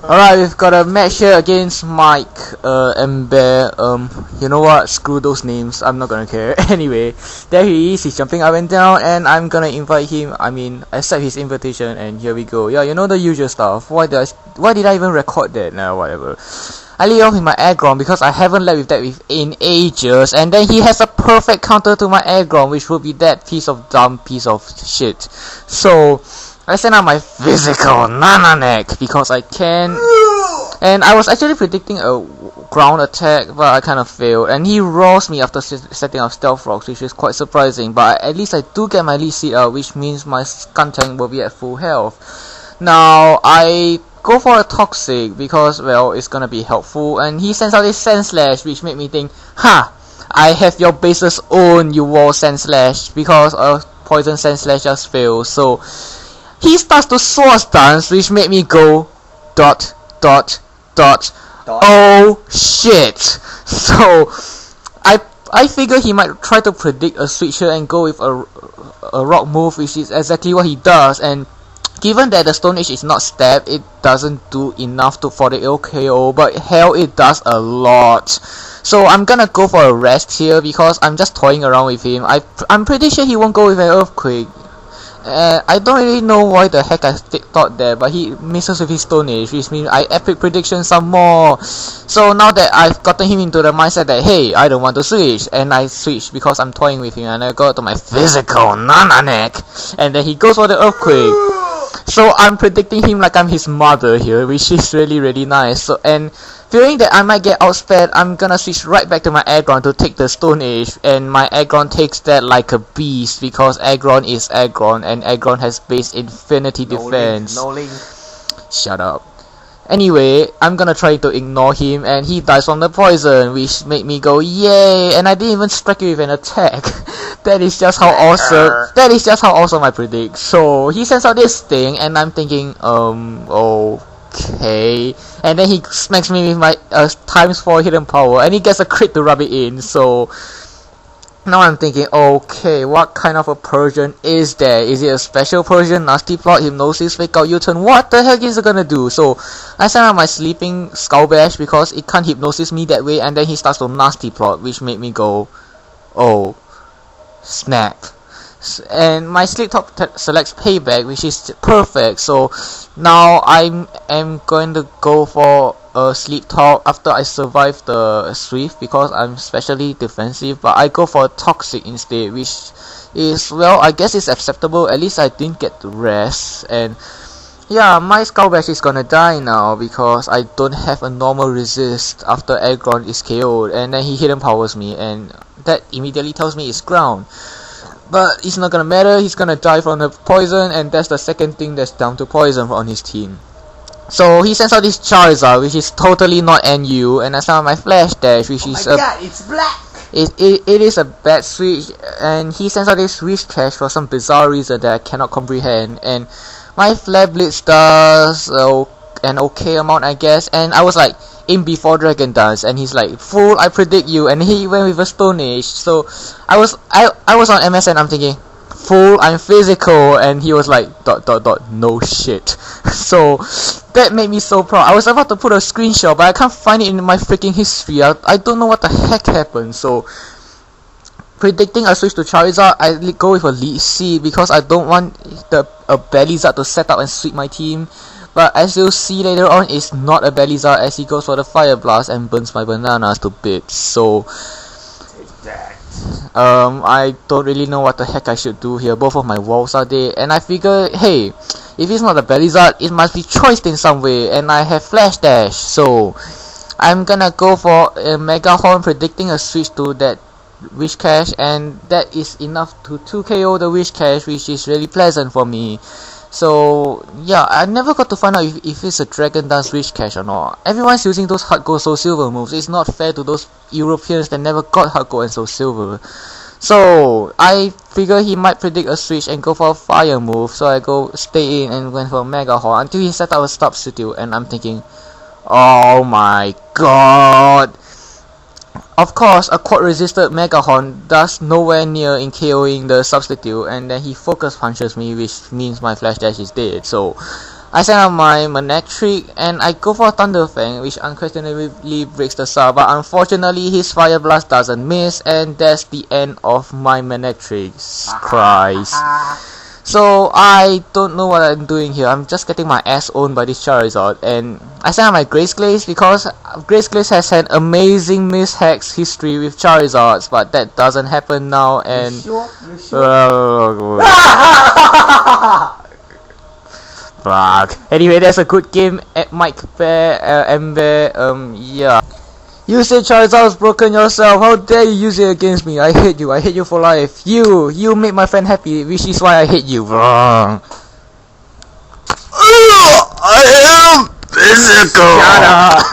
Alright, we've got a match here against Mike and Bear. You know what? Screw those names. I'm not gonna care. Anyway, there he is. He's jumping up and down, and I'm gonna invite him. Accept his invitation, and here we go. Yeah, you know the usual stuff. Why did I even record that? Nah, whatever. I lead off with my air ground because I haven't led with that in ages, and then he has a perfect counter to my air ground, which would be that dumb piece of shit. So I send out my physical neck because I can, and I was actually predicting a ground attack, but I kind of failed, and he rolls me after setting up stealth rocks, which is quite surprising, but at least I do get my lead seed out, which means my gun tank will be at full health. Now I go for a toxic because, well, it's gonna be helpful, and he sends out his sand slash, which made me think, I have your base's own, you wall sand slash, because a poison sand slash just failed. So he starts to swords dance, which made me go ... Oh shit. So I figure he might try to predict a switch here and go with a rock move, which is exactly what he does, and given that the Stone Age is not stab, it doesn't do enough for the KO, but hell, it does a lot. So I'm gonna go for a rest here because I'm just toying around with him. I'm pretty sure he won't go with an earthquake. I don't really know why the heck I thought that, but he misses with his Stone Age, which means I epic prediction some more. So now that I've gotten him into the mindset that, hey, I don't want to switch, and I switch because I'm toying with him, and I go to my physical neck, and then he goes for the earthquake. So I'm predicting him like I'm his mother here, which is really nice. So, and feeling that I might get outsped, I'm gonna switch right back to my aggron to take the Stone Age, and my aggron takes that like a beast because aggron is aggron, and aggron has base infinity defense. No link. Shut up. Anyway, I'm gonna try to ignore him, and he dies from the poison, which made me go yay, and I didn't even strike you with an attack. That is just how awesome. That is just how awesome I predict. So he sends out this thing, and I'm thinking, okay. And then he smacks me with my ×4 hidden power, and he gets a crit to rub it in. So now I'm thinking, okay, what kind of a Persian is there? Is it a special Persian, nasty plot, hypnosis, fake out U-turn? What the heck is it gonna do? So I send out my sleeping skull bash because it can't hypnosis me that way, and then he starts to nasty plot, which made me go, oh snap. And my sleep top selects payback, which is perfect. So now I am going to go for a sleep talk after I survive the swift because I'm specially defensive, but I go for a toxic instead, which is, well, I guess it's acceptable. At least I didn't get to rest. And yeah, my skull bash is gonna die now because I don't have a normal resist after aggron is KO'd, and then he hidden powers me, and that immediately tells me it's ground. But it's not gonna matter, he's gonna die from the poison, and that's the second thing that's down to poison on his team. So he sends out this Charizard, which is totally not NU, and I send out my Flash Dash, which is God, it's black! It is a bad switch, and he sends out this Wish Cash for some bizarre reason that I cannot comprehend, and my Flare Blitz does an okay amount, I guess, and I was like, in before Dragon Dance, and he's like, fool, I predict you, and he went with a Stone Age. So I was on MSN, I'm thinking, fool, I'm physical, and he was like, ... no shit. So that made me so proud. I was about to put a screenshot, but I can't find it in my freaking history. I don't know what the heck happened. So predicting a switch to Charizard, I go with a lead seed because I don't want a Bellizard to set up and sweep my team. But as you'll see later on, it's not a Bellizard as he goes for the Fire Blast and burns my bananas to bits. So I don't really know what the heck I should do here. Both of my walls are there, and I figure, hey, if it's not a Bellizard, it must be choiced in some way, and I have Flash Dash. So I'm gonna go for a Mega Horn, predicting a switch to that Wish Cash, and that is enough to 2KO the Wish Cash, which is really pleasant for me. So yeah, I never got to find out if it's a Dragon Dance Wish Cash or not. Everyone's using those Hard Gold Soul Silver moves. It's not fair to those Europeans that never got Hard Gold and Soul Silver. So I figure he might predict a switch and go for a fire move, so I go stay in and went for a Mega Horn until he set up a substitute, and I'm thinking, oh my god. Of course, a quad resisted Mega Horn does nowhere near in KOing the substitute, and then he focus punches me, which means my Flash Dash is dead. So I send out my Manectric and I go for a Thunder Fang, which unquestionably breaks the Star, but unfortunately his Fire Blast doesn't miss, and that's the end of my Manectric. Christ. So I don't know what I'm doing here. I'm just getting my ass owned by this Charizard, and I send out my Grace Glaze because Grace Glaze has an amazing mishex history with Charizards, but that doesn't happen now. And You sure? fuck. Anyway, that's a good game at Mike Bear, Ember, yeah. You said Charizard was broken yourself. How dare you use it against me? I hate you. I hate you for life. You make my friend happy, which is why I hate you. I am physical. Shut up.